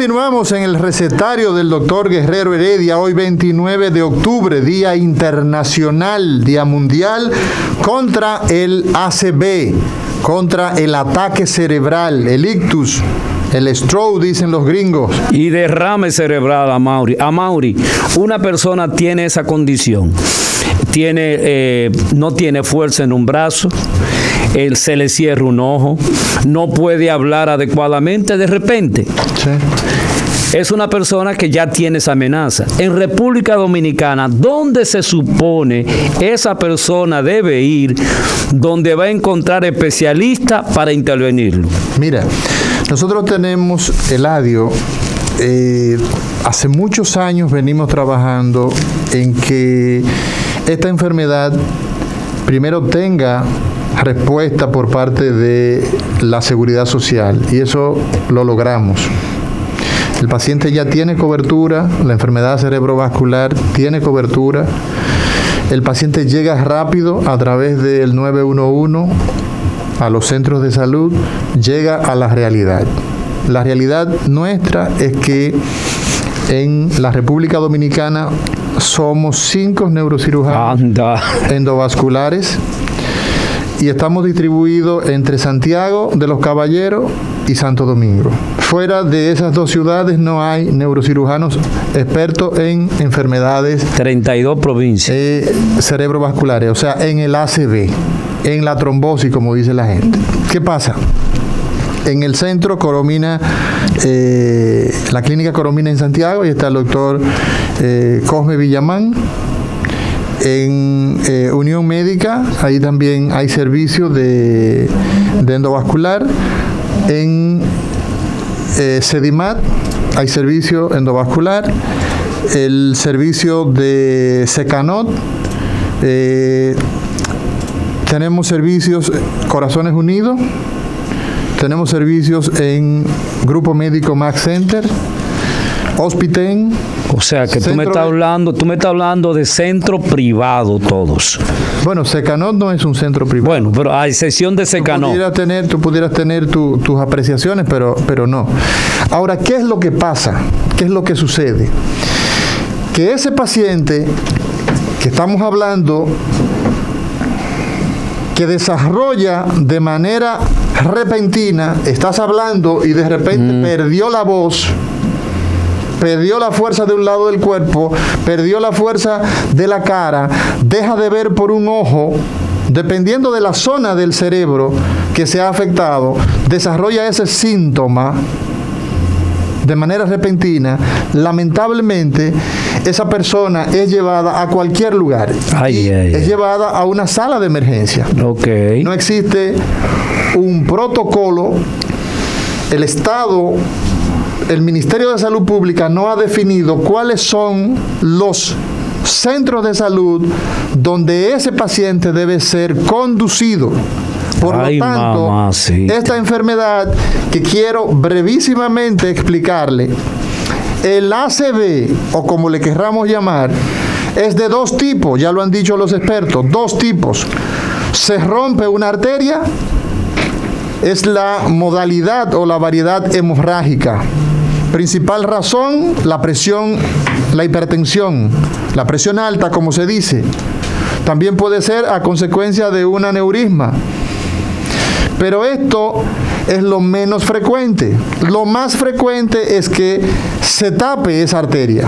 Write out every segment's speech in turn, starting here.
Continuamos en el recetario del doctor Guerrero Heredia, hoy 29 de octubre, Día Internacional, Día Mundial contra el ACV, contra el ataque cerebral, el ictus, el stroke, dicen los gringos. Y derrame cerebral, Amaury. Una persona tiene esa condición, no tiene fuerza en un brazo, se le cierra un ojo, no puede hablar adecuadamente de repente. Sí. Es una persona que ya tiene esa amenaza. En República Dominicana, ¿dónde se supone esa persona debe ir, donde va a encontrar especialistas para intervenirlo? Mira, nosotros tenemos, Eladio, hace muchos años venimos trabajando en que esta enfermedad primero tenga respuesta por parte de la seguridad social, y eso lo logramos. El paciente ya tiene cobertura, la enfermedad cerebrovascular tiene cobertura, el paciente llega rápido a través del 911 a los centros de salud, llega a la realidad. La realidad nuestra es que en la República Dominicana somos 5 neurocirujanos endovasculares y estamos distribuidos entre Santiago de los Caballeros y Santo Domingo. Fuera de esas dos ciudades no hay neurocirujanos expertos en enfermedades 32 provincias cerebrovasculares, o sea, en el ACV, en la trombosis, como dice la gente. ¿Qué pasa? En el centro Coromina, la clínica Coromina en Santiago, y está el doctor Cosme Villamán. En Unión Médica, ahí también hay servicios de endovascular. En Sedimat hay servicio endovascular. El servicio de Secanot. Tenemos servicios Corazones Unidos. Tenemos servicios en Grupo Médico Max Center, Hospiten. O sea que tú me estás hablando de centro privado todos. Bueno, Secanot no es un centro privado. Bueno, pero a excepción de Secanot. Tú pudieras tener tus apreciaciones, pero no. Ahora, ¿qué es lo que pasa? ¿Qué es lo que sucede? Que ese paciente que estamos hablando, que desarrolla de manera repentina, estás hablando y de repente perdió la voz, perdió la fuerza de un lado del cuerpo, perdió la fuerza de la cara, deja de ver por un ojo, dependiendo de la zona del cerebro que se ha afectado, desarrolla ese síntoma de manera repentina. Lamentablemente, esa persona es llevada a cualquier lugar. Es llevada a una sala de emergencia. Okay. No existe un protocolo. El Estado, el Ministerio de Salud Pública no ha definido cuáles son los centros de salud donde ese paciente debe ser conducido. Por lo tanto, esta enfermedad, que quiero brevísimamente explicarle, el ACV, o como le querramos llamar, es de dos tipos, ya lo han dicho los expertos, dos tipos. Se rompe una arteria, es la modalidad o la variedad hemorrágica. Principal razón, la presión, la hipertensión, la presión alta, como se dice. También puede ser a consecuencia de un aneurisma. Pero esto es lo menos frecuente. Lo más frecuente es que se tape esa arteria.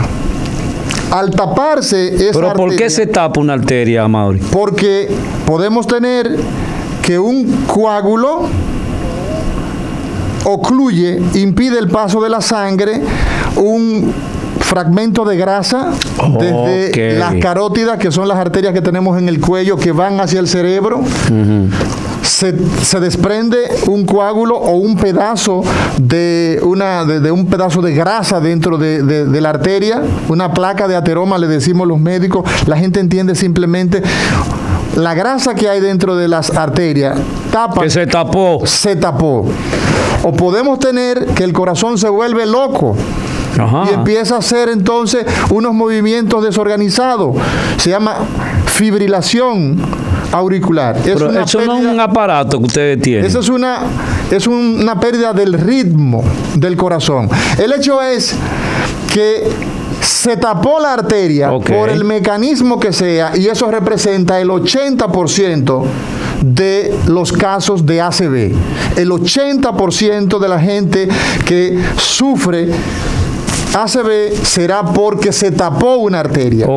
Al taparse esa arteria... ¿Pero por qué se tapa una arteria, Amaury? Porque podemos tener que un coágulo ocluye, impide el paso de la sangre, un fragmento de grasa desde las carótidas, que son las arterias que tenemos en el cuello que van hacia el cerebro. Se desprende un coágulo o un pedazo de un pedazo de grasa dentro de la arteria, una placa de ateroma, le decimos los médicos. La gente entiende simplemente la grasa que hay dentro de las arterias. Que se tapó. Se tapó. O podemos tener que el corazón se vuelve loco. Ajá. Y empieza a hacer entonces unos movimientos desorganizados. Se llama fibrilación auricular. Pero eso no es un aparato que ustedes tienen. Eso es una pérdida del ritmo del corazón. El hecho es que se tapó la arteria por el mecanismo que sea, y eso representa el 80% de los casos de ACV. El 80% de la gente que sufre ACV será porque se tapó una arteria.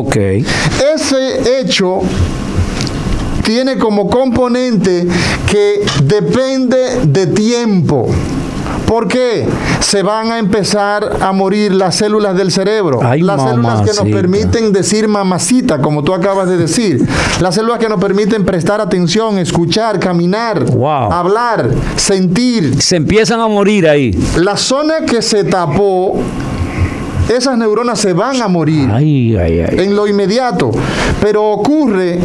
Ese hecho tiene como componente que depende de tiempo. ¿Por qué? Se van a empezar a morir las células del cerebro. Las células que nos permiten decir mamacita, como tú acabas de decir. Las células que nos permiten prestar atención, escuchar, caminar, hablar, sentir. Se empiezan a morir ahí. La zona que se tapó, esas neuronas se van a morir en lo inmediato. Pero ocurre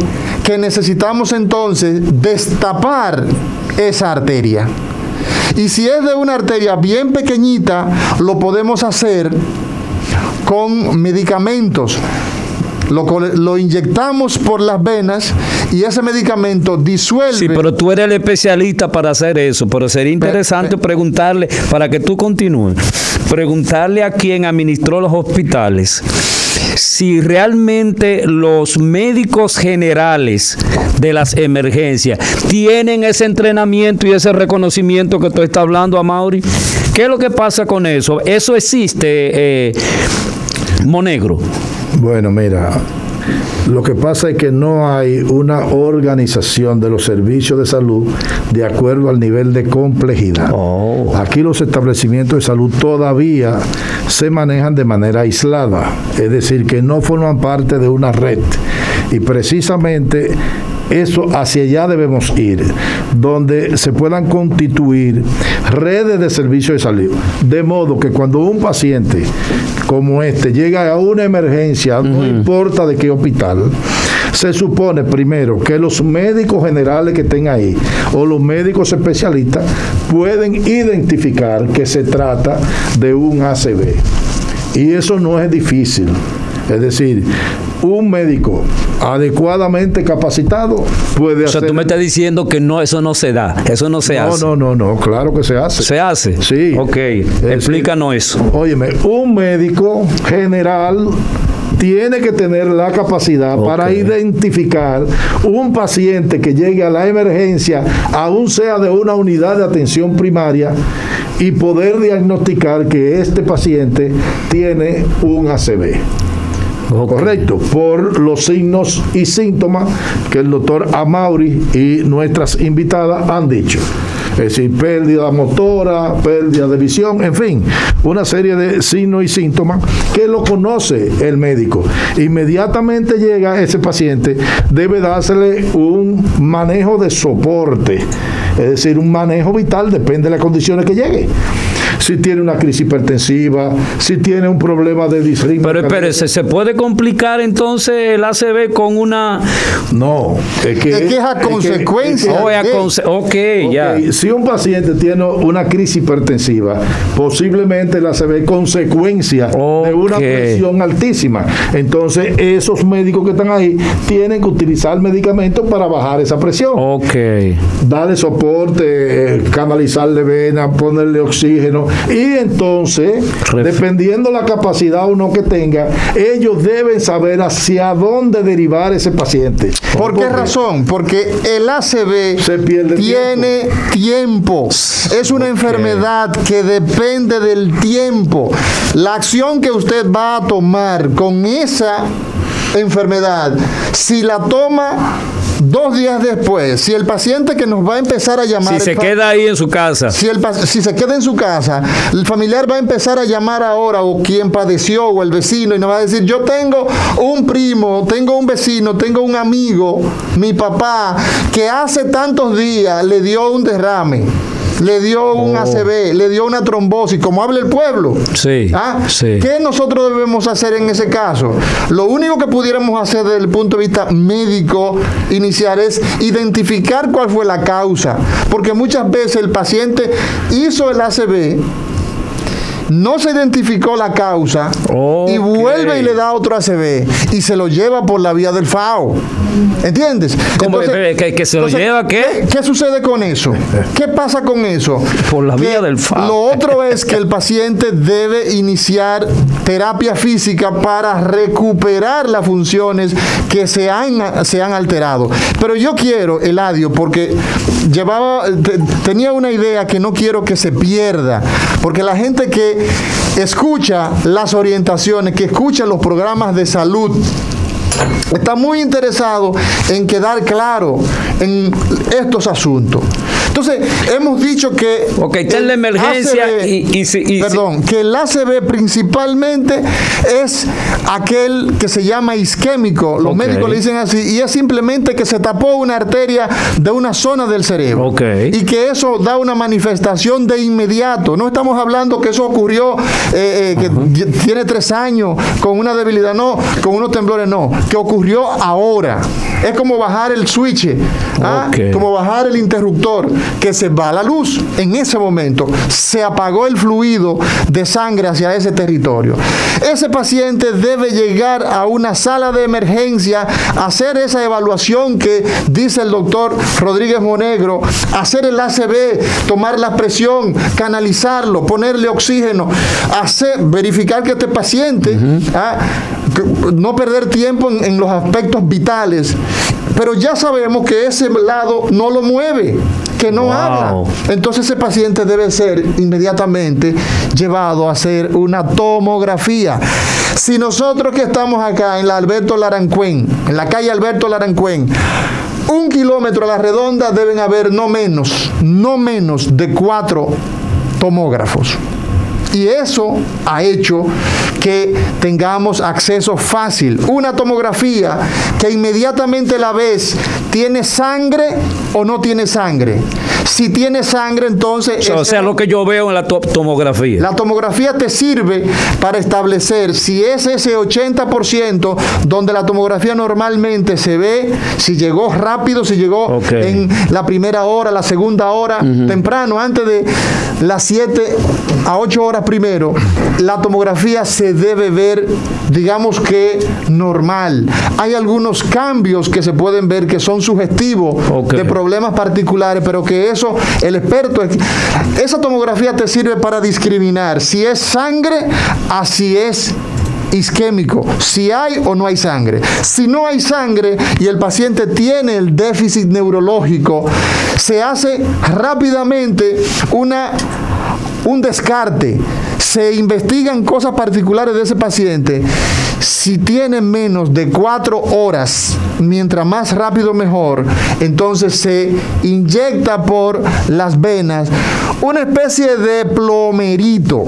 que necesitamos entonces destapar esa arteria. Y si es de una arteria bien pequeñita, lo podemos hacer con medicamentos. Lo inyectamos por las venas y ese medicamento disuelve. Sí, pero tú eres el especialista para hacer eso. Pero sería interesante preguntarle, para que tú continúes, preguntarle a quien administró los hospitales si realmente los médicos generales de las emergencias tienen ese entrenamiento y ese reconocimiento que tú estás hablando, Amaury. ¿Qué es lo que pasa con eso? ¿Eso existe, Monegro? Bueno, mira, lo que pasa es que no hay una organización de los servicios de salud de acuerdo al nivel de complejidad. Aquí los establecimientos de salud todavía se manejan de manera aislada, es decir, que no forman parte de una red. Y precisamente eso, hacia allá debemos ir, donde se puedan constituir redes de servicios de salud, de modo que cuando un paciente como este llega a una emergencia, no importa de qué hospital, se supone primero que los médicos generales que estén ahí o los médicos especialistas pueden identificar que se trata de un ACV. Y eso no es difícil. Es decir, un médico adecuadamente capacitado puede hacer... O sea, tú me estás diciendo que no, eso no se da, eso no se hace. No, claro que se hace. ¿Se hace? Sí. Ok, explícanos eso. Óyeme, un médico general tiene que tener la capacidad para identificar un paciente que llegue a la emergencia, aún sea de una unidad de atención primaria, y poder diagnosticar que este paciente tiene un ACV. Correcto, por los signos y síntomas que el doctor Amaury y nuestras invitadas han dicho. Es decir, pérdida motora, pérdida de visión, en fin, una serie de signos y síntomas que lo conoce el médico. Inmediatamente llega ese paciente, debe dársele un manejo de soporte, es decir, un manejo vital, depende de las condiciones que llegue. Si tiene una crisis hipertensiva, si tiene un problema de disritmia. Pero espérese, ¿se puede complicar entonces el ACV con una...? No, es que es a consecuencia. Si un paciente tiene una crisis hipertensiva, posiblemente el ACV es consecuencia de una presión altísima. Entonces, esos médicos que están ahí tienen que utilizar medicamentos para bajar esa presión. Darle soporte, canalizarle vena, ponerle oxígeno. Y entonces, dependiendo la capacidad o no que tenga, ellos deben saber hacia dónde derivar ese paciente. ¿Por qué razón? Porque el ACV tiene tiempo. Es una enfermedad que depende del tiempo. La acción que usted va a tomar con esa enfermedad, si la toma 2 días después, si el paciente que nos va a empezar a llamar... Si se queda ahí en su casa. Si se queda en su casa, el familiar va a empezar a llamar ahora, o quien padeció, o el vecino, y nos va a decir, yo tengo un primo, tengo un vecino, tengo un amigo, mi papá, que hace tantos días le dio un derrame, le dio un ACV, le dio una trombosis, como habla el pueblo. Sí. ¿Qué nosotros debemos hacer en ese caso? Lo único que pudiéramos hacer desde el punto de vista médico inicial es identificar cuál fue la causa, porque muchas veces el paciente hizo el ACV no se identificó la causa y vuelve y le da otro ACV y se lo lleva por la vía del FAO. ¿Entiendes? ¿Cómo que se lo lleva qué? ¿Qué sucede con eso? ¿Qué pasa con eso? Por la vía del FAO. Lo otro es que el paciente debe iniciar terapia física para recuperar las funciones que se han alterado. Pero yo quiero, Eladio, porque tenía una idea que no quiero que se pierda, porque la gente que escucha las orientaciones, que escucha los programas de salud, está muy interesado en quedar claro en estos asuntos. Entonces, hemos dicho que está en la emergencia que el ACV principalmente es aquel que se llama isquémico, los médicos le dicen así, y es simplemente que se tapó una arteria de una zona del cerebro. Y que eso da una manifestación de inmediato. No estamos hablando que eso ocurrió, que tiene 3 años, con una debilidad, no, con unos temblores, no, que ocurrió ahora. Es como bajar el switch, como bajar el interruptor, que se va la luz. En ese momento se apagó el fluido de sangre hacia ese territorio. Ese paciente debe llegar a una sala de emergencia, hacer esa evaluación que dice el doctor Rodríguez Monegro, hacer el ACV, tomar la presión, canalizarlo, ponerle oxígeno, verificar que este paciente, no perder tiempo en los aspectos vitales. Pero ya sabemos que ese lado no lo mueve, que no habla. Entonces ese paciente debe ser inmediatamente llevado a hacer una tomografía. Si nosotros que estamos acá en la Alberto Larancuén, en la calle Alberto Larancuén, 1 kilómetro a la redonda deben haber no menos de 4 tomógrafos. Y eso ha hecho que tengamos acceso fácil. Una tomografía que inmediatamente la ves, ¿tiene sangre o no tiene sangre? Si tiene sangre, entonces... O sea, lo que yo veo en la tomografía. La tomografía te sirve para establecer si es ese 80% donde la tomografía normalmente se ve, si llegó rápido, si llegó en la primera hora, la segunda hora, temprano, antes de las 7 a 8 horas primero, la tomografía se debe ver, digamos que normal. Hay algunos cambios que se pueden ver que son sugestivos de problemas particulares, pero que eso, el experto, esa tomografía te sirve para discriminar si es sangre a si es isquémico, si hay o no hay sangre. Si no hay sangre y el paciente tiene el déficit neurológico, se hace rápidamente un descarte. Se investigan cosas particulares de ese paciente. Si tiene menos de 4 horas, mientras más rápido mejor, entonces se inyecta por las venas una especie de plomerito.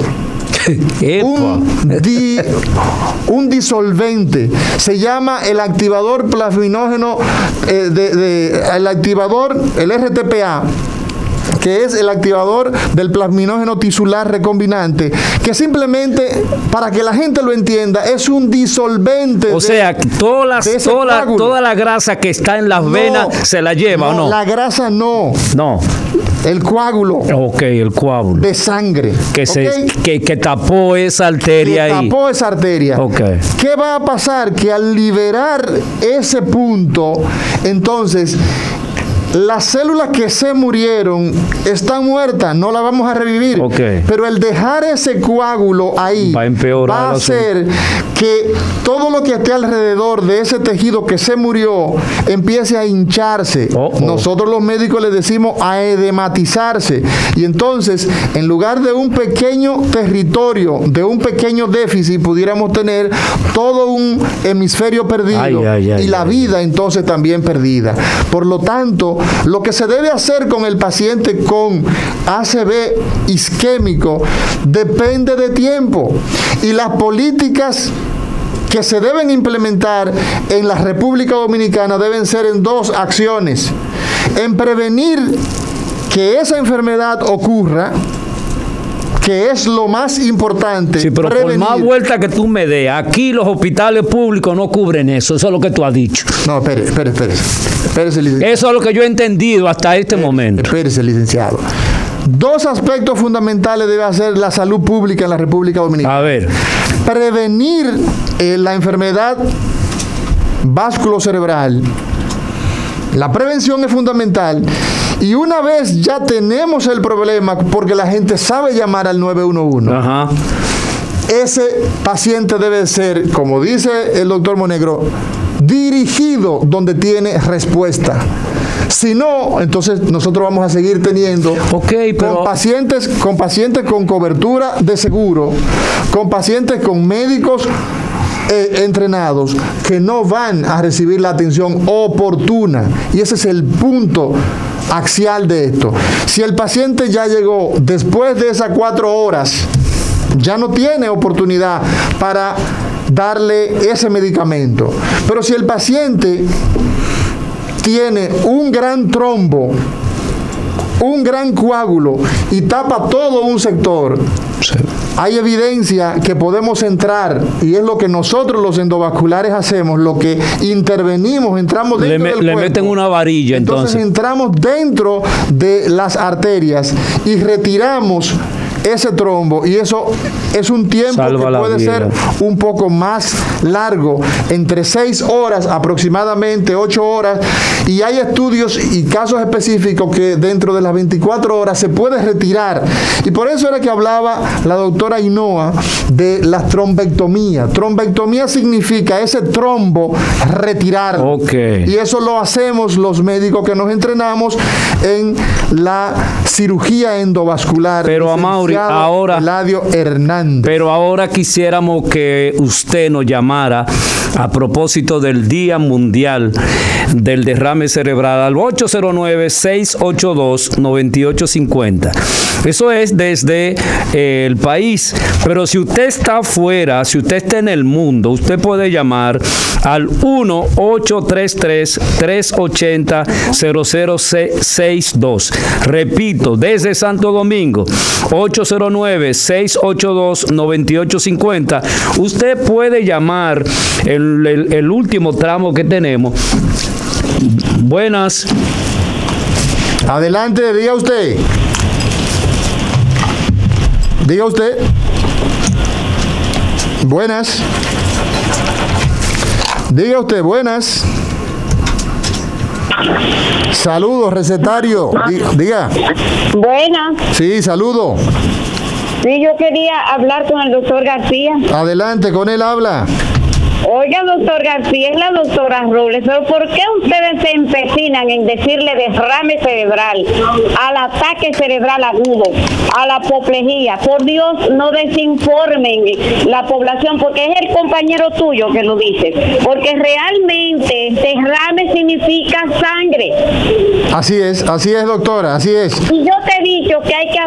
Un disolvente. Se llama el activador plasminógeno, el activador, el RTPA, que es el activador del plasminógeno tisular recombinante, que simplemente, para que la gente lo entienda, es un disolvente. O sea, toda la grasa que está en las venas se la lleva, ¿o no? La grasa no. No. El coágulo. El coágulo. De sangre. Que tapó esa arteria ahí. Tapó esa arteria. ¿Qué va a pasar? Que al liberar ese punto, entonces, las células que se murieron están muertas, no las vamos a revivir. Pero el dejar ese coágulo ahí va a hacer que todo lo que esté alrededor de ese tejido que se murió empiece a hincharse. Nosotros los médicos le decimos a edematizarse. Y entonces, en lugar de un pequeño territorio, de un pequeño déficit, pudiéramos tener todo un hemisferio perdido y la vida entonces también perdida. Por lo tanto, lo que se debe hacer con el paciente con ACV isquémico depende de tiempo, y las políticas que se deben implementar en la República Dominicana deben ser en 2 acciones: en prevenir que esa enfermedad ocurra, que es lo más importante. Sí, pero prevenir. Por más vuelta que tú me des, aquí los hospitales públicos no cubren eso. Eso es lo que tú has dicho. No, espérese, licenciado. Eso es lo que yo he entendido hasta este momento. Espérese, licenciado. 2 aspectos fundamentales debe hacer la salud pública en la República Dominicana. A ver. Prevenir la enfermedad vasculocerebral. La prevención es fundamental. Y una vez ya tenemos el problema, porque la gente sabe llamar al 911, Ajá. ese paciente debe ser, como dice el doctor Monegro, dirigido donde tiene respuesta. Si no, entonces nosotros vamos a seguir teniendo con pacientes con cobertura de seguro, con pacientes con médicos entrenados que no van a recibir la atención oportuna. Y ese es el punto axial de esto. Si el paciente ya llegó después de esas 4 horas, ya no tiene oportunidad para darle ese medicamento. Pero si el paciente tiene un gran trombo, un gran coágulo y tapa todo un sector, sí, hay evidencia que podemos entrar, y es lo que nosotros los endovasculares hacemos, lo que intervenimos, entramos dentro del cuerpo. Le meten una varilla, entonces entramos dentro de las arterias y retiramos ese trombo, y eso es un tiempo que puede ser un poco más largo, entre 6 horas aproximadamente, 8 horas, y hay estudios y casos específicos que dentro de las 24 horas se puede retirar. Y por eso era que hablaba la doctora Ainhoa de la trombectomía. Trombectomía significa ese trombo retirarlo. Y eso lo hacemos los médicos que nos entrenamos en la cirugía endovascular. Pero Amaury, ahora, Eladio Hernández. Pero ahora quisiéramos que usted nos llamara a propósito del Día Mundial del Derrame Cerebral al 809-682-9850. Eso es desde el país. Pero si usted está afuera, si usted está en el mundo, usted puede llamar al 1-833-380-0062. Repito, desde Santo Domingo, 809-682-9850. Usted puede llamar el último tramo que tenemos. Buenas. Adelante, diga usted. Diga usted. Buenas. Diga usted, buenas. Saludos, recetario. Diga. Buenas. Sí, saludo. Sí, yo quería hablar con el doctor García. Adelante, con él habla. Oiga, doctor García, es la doctora Robles, pero ¿por qué ustedes se empecinan en decirle derrame cerebral, al ataque cerebral agudo, a la apoplejía? Por Dios, no desinformen la población, porque es el compañero tuyo que lo dice, porque realmente derrame significa sangre. Así es, doctora, así es. Y yo te he dicho que hay que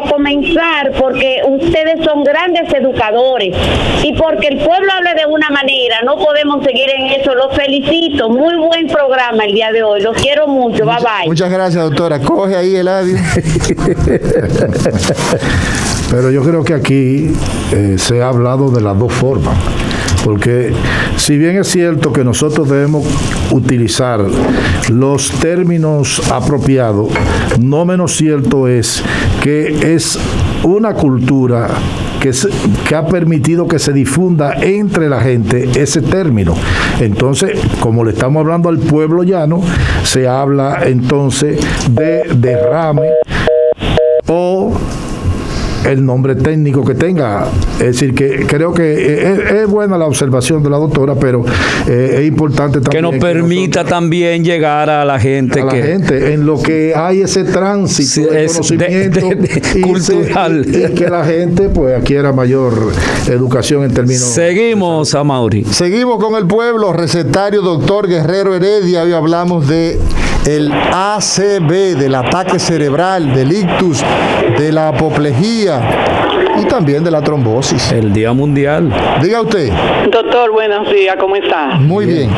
comenzar porque ustedes son grandes educadores y porque el pueblo hable de una manera. No podemos seguir en eso. Los felicito. Muy buen programa el día de hoy. Los quiero mucho. Bye bye. Muchas gracias, doctora. Coge ahí el audio. Pero yo creo que aquí se ha hablado de las dos formas. Porque si bien es cierto que nosotros debemos utilizar los términos apropiados, no menos cierto es que es una cultura que ha permitido que se difunda entre la gente ese término. Entonces, como le estamos hablando al pueblo llano, se habla entonces de derrame o el nombre técnico que tenga. Es decir, que creo que es buena la observación de la doctora, pero es importante también que nos permita también llegar a la gente, en lo que hay ese tránsito de conocimiento cultural y que la gente pues adquiera mayor educación en términos. Seguimos, Amaury. Seguimos con el pueblo. Recetario doctor Guerrero Heredia. Hoy hablamos de el ACV, del ataque cerebral, del ictus, de la apoplejía y también de la trombosis. El Día Mundial. Diga usted. Doctor, buenos días, ¿cómo está? Muy bien.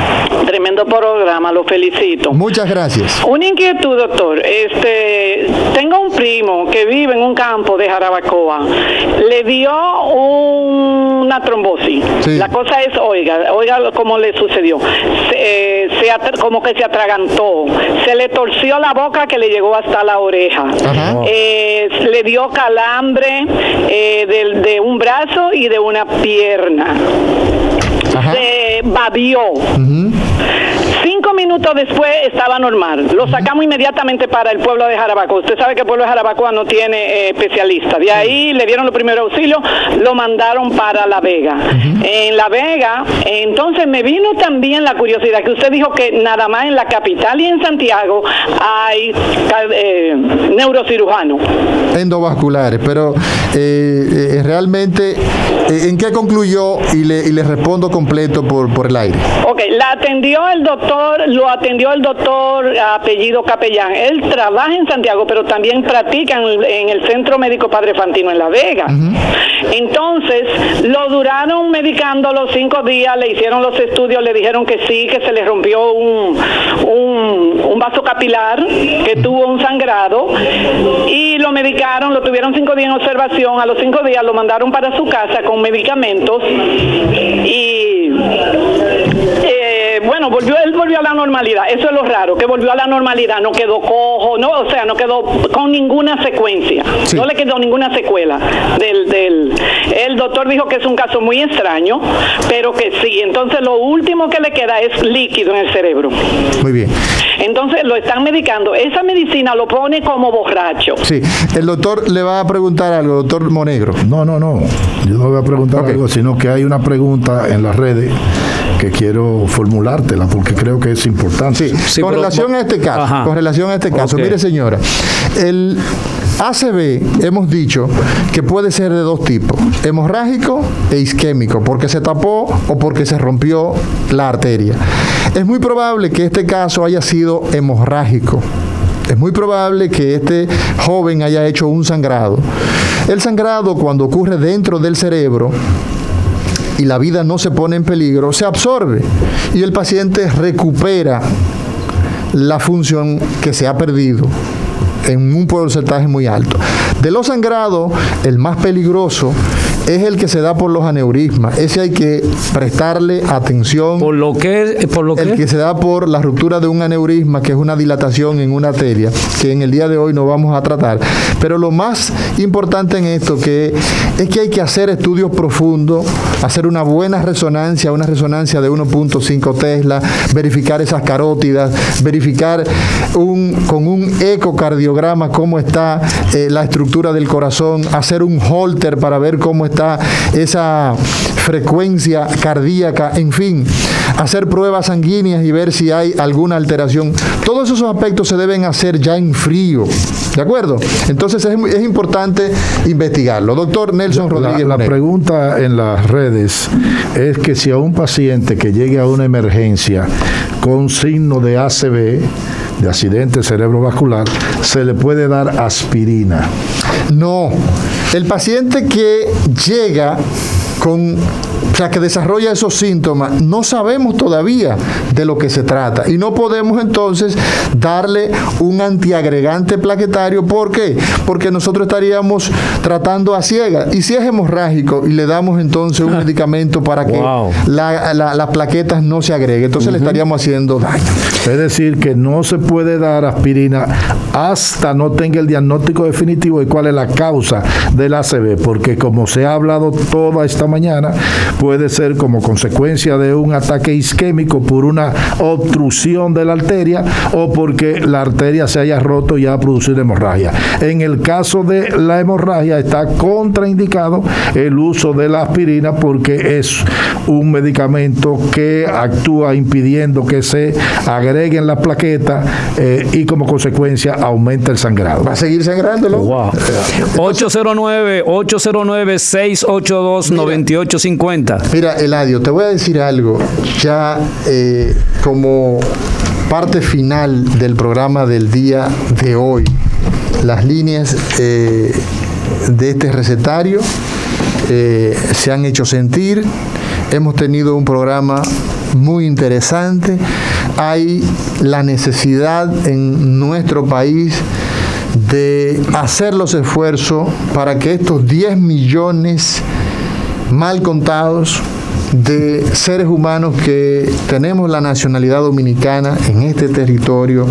Tremendo programa, lo felicito. Muchas gracias. Una inquietud, doctor. Tengo un primo que vive en un campo de Jarabacoa. Le dio un una trombosis. Sí. La cosa es, oiga cómo le sucedió. Como que se atragantó, se le torció la boca que le llegó hasta la oreja. Le dio calambre de un brazo y de una pierna. Se babió. 5 minutos después estaba normal. Lo sacamos inmediatamente para el pueblo de Jarabacoa. Usted sabe que el pueblo de Jarabacoa no tiene especialista. De ahí le dieron los primeros auxilios, lo mandaron para La Vega. En La Vega, entonces me vino también la curiosidad que usted dijo que nada más en la capital y en Santiago hay neurocirujanos. Endovasculares, pero realmente, ¿en qué concluyó? Y le respondo completo por el aire. Ok, lo atendió el doctor apellido Capellán. Él trabaja en Santiago, pero también practica en el Centro Médico Padre Fantino en La Vega. Entonces, lo duraron medicándolo 5 días, le hicieron los estudios, le dijeron que sí, que se le rompió un vaso capilar, que tuvo un sangrado, y lo medicaron, lo tuvieron 5 días en observación. A los 5 días lo mandaron para su casa con medicamentos y él volvió a la normalidad. Eso es lo raro, que volvió a la normalidad, no quedó cojo, no quedó con ninguna secuencia, no le quedó ninguna secuela el doctor dijo que es un caso muy extraño, pero que sí. Entonces lo último que le queda es líquido en el cerebro. Muy bien. Entonces lo están medicando. Esa medicina lo pone como borracho. Sí. El doctor le va a preguntar algo, doctor Monegro. No. Yo no voy a preguntar algo, sino que hay una pregunta en las redes que quiero formulártela porque creo que es importante. Sí, con relación a este caso, mire señora, el ACV hemos dicho que puede ser de 2 tipos, hemorrágico e isquémico, porque se tapó o porque se rompió la arteria. Es muy probable que este caso haya sido hemorrágico. Es muy probable que este joven haya hecho un sangrado. El sangrado, cuando ocurre dentro del cerebro y la vida no se pone en peligro, se absorbe y el paciente recupera la función que se ha perdido en un porcentaje muy alto. De los sangrados, el más peligroso es el que se da por los aneurismas. Ese hay que prestarle atención. ¿Por lo que? El que se da por la ruptura de un aneurisma, que es una dilatación en una arteria, que en el día de hoy no vamos a tratar. Pero lo más importante en esto es que hay que hacer estudios profundos, hacer una buena resonancia, una resonancia de 1.5 Tesla, verificar esas carótidas, verificar con un ecocardiograma cómo está la estructura del corazón, hacer un Holter para ver cómo está esa frecuencia cardíaca, en fin, hacer pruebas sanguíneas y ver si hay alguna alteración. Todos esos aspectos se deben hacer ya en frío, ¿de acuerdo? Entonces es importante investigarlo. Doctor Nelson Rodríguez. La pregunta en las redes es que si a un paciente que llegue a una emergencia con signo de ACV, de accidente cerebrovascular, se le puede dar aspirina. No, el paciente que llega que desarrolla esos síntomas, no sabemos todavía de lo que se trata y no podemos entonces darle un antiagregante plaquetario. ¿Por qué? Porque nosotros estaríamos tratando a ciegas, y si es hemorrágico y le damos entonces un medicamento para que las plaquetas no se agreguen, entonces le estaríamos haciendo daño. Es decir, que no se puede dar aspirina hasta no tenga el diagnóstico definitivo de cuál es la causa del ACV, porque como se ha hablado toda esta mañana, puede ser como consecuencia de un ataque isquémico por una obstrucción de la arteria o porque la arteria se haya roto y ha producido hemorragia. En el caso de la hemorragia está contraindicado el uso de la aspirina porque es un medicamento que actúa impidiendo que se agreguen las plaquetas y como consecuencia aumenta el sangrado. ¿Va a seguir sangrándolo? Wow. 809-682-9850. Mira, Eladio, te voy a decir algo, ya como parte final del programa del día de hoy. Las líneas de este recetario se han hecho sentir. Hemos tenido un programa muy interesante. Hay la necesidad en nuestro país de hacer los esfuerzos para que estos 10 millones mal contados, de seres humanos que tenemos la nacionalidad dominicana en este territorio,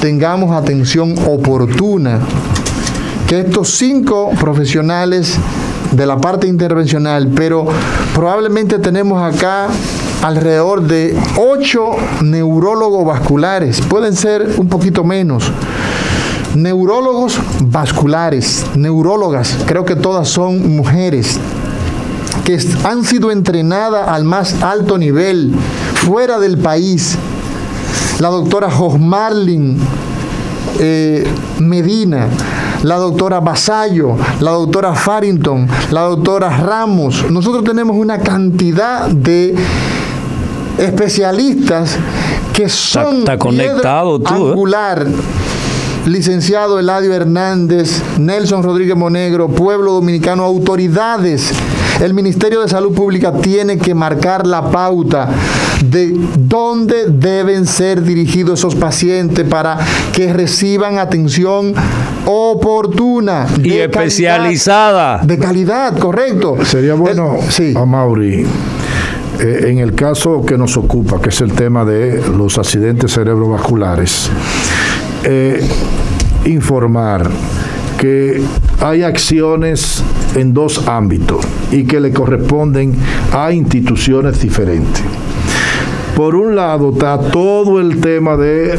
tengamos atención oportuna, que estos 5 profesionales de la parte intervencional, pero probablemente tenemos acá alrededor de 8 neurólogos vasculares, pueden ser un poquito menos, neurólogos vasculares, neurólogas, creo que todas son mujeres, que han sido entrenadas al más alto nivel, fuera del país. La doctora Josmarlin Medina, la doctora Basayo, la doctora Farrington, la doctora Ramos. Nosotros tenemos una cantidad de especialistas que son está conectado tú, angular. Licenciado Eladio Hernández, Nelson Rodríguez Monegro, Pueblo Dominicano, autoridades. El Ministerio de Salud Pública tiene que marcar la pauta de dónde deben ser dirigidos esos pacientes para que reciban atención oportuna y especializada. De calidad, correcto. Sería bueno, sí. Amaury, en el caso que nos ocupa, que es el tema de los accidentes cerebrovasculares, informar que hay acciones en 2 ámbitos y que le corresponden a instituciones diferentes. Por un lado está todo el tema de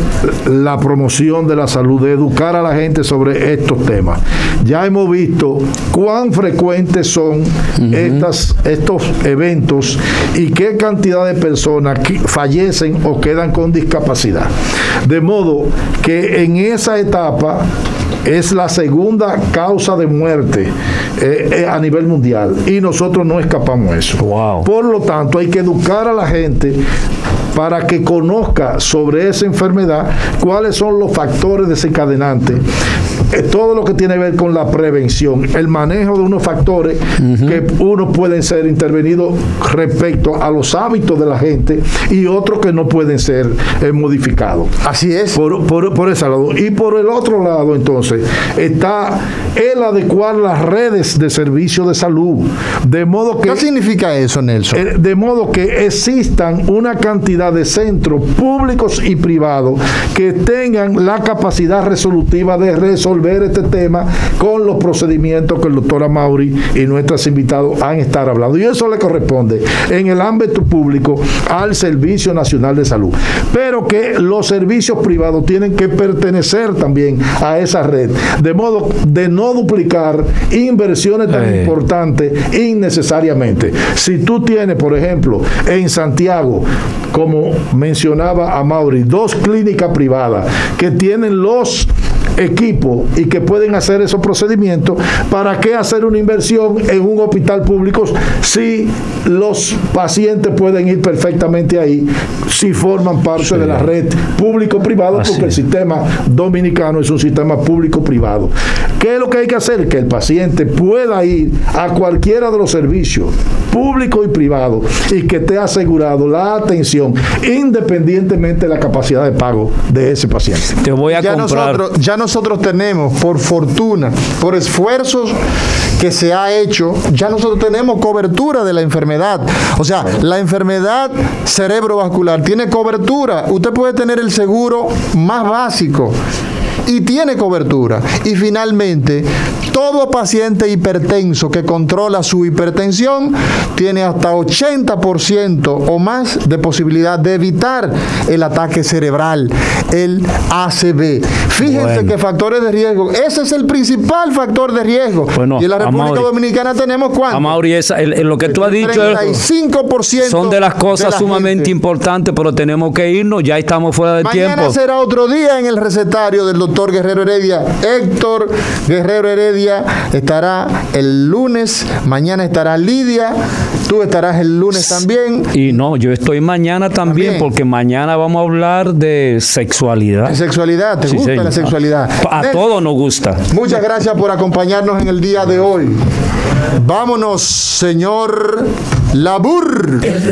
la promoción de la salud, de educar a la gente sobre estos temas. Ya hemos visto cuán frecuentes son estos eventos y qué cantidad de personas fallecen o quedan con discapacidad. De modo que en esa etapa es la segunda causa de muerte a nivel mundial y nosotros no escapamos de eso. Wow. Por lo tanto, hay que educar a la gente para que conozca sobre esa enfermedad, cuáles son los factores desencadenantes, todo lo que tiene que ver con la prevención, el manejo de unos factores que unos pueden ser intervenidos respecto a los hábitos de la gente y otros que no pueden ser modificados. Así es. Por ese lado. Y por el otro lado, entonces, está el adecuar las redes de servicios de salud, de modo que... ¿Qué significa eso, Nelson? De modo que existan una cantidad de centros públicos y privados que tengan la capacidad resolutiva de resolver este tema con los procedimientos que el doctor Amaury y nuestros invitados han estado hablando. Y eso le corresponde en el ámbito público al Servicio Nacional de Salud. Pero que los servicios privados tienen que pertenecer también a esa red, de modo de no duplicar inversiones tan importantes innecesariamente. Si tú tienes, por ejemplo, en Santiago, como mencionaba Amaury, 2 clínicas privadas que tienen los equipos y que pueden hacer esos procedimientos, ¿para qué hacer una inversión en un hospital público si los pacientes pueden ir perfectamente ahí, si forman parte de la red público-privado? Porque el sistema dominicano es un sistema público-privado. ¿Qué es lo que hay que hacer? Que el paciente pueda ir a cualquiera de los servicios público y privado y que esté asegurado la atención independientemente de la capacidad de pago de ese paciente. Te voy a comprar. Ya nosotros tenemos, por fortuna, por esfuerzos que se ha hecho, ya nosotros tenemos cobertura de la enfermedad. O sea, la enfermedad cerebrovascular tiene cobertura. Usted puede tener el seguro más básico y tiene cobertura. Y finalmente, todo paciente hipertenso que controla su hipertensión tiene hasta 80% o más de posibilidad de evitar el ataque cerebral, el ACV. Fíjense que factores de riesgo, ese es el principal factor de riesgo. Bueno, y en la República Dominicana tenemos ¿cuánto? Amaury, lo que tú has dicho 35% son de las cosas sumamente importantes, pero tenemos que irnos, ya estamos fuera de tiempo. Mañana será otro día en el recetario del doctor Guerrero Heredia. Héctor Guerrero Heredia estará el lunes, mañana estará Lidia, tú estarás el lunes también. Y no, yo estoy mañana también, porque mañana vamos a hablar de sexualidad. ¿De sexualidad? ¿Te gusta la sexualidad? A todos nos gusta. Muchas gracias por acompañarnos en el día de hoy. Vámonos, señor Labur.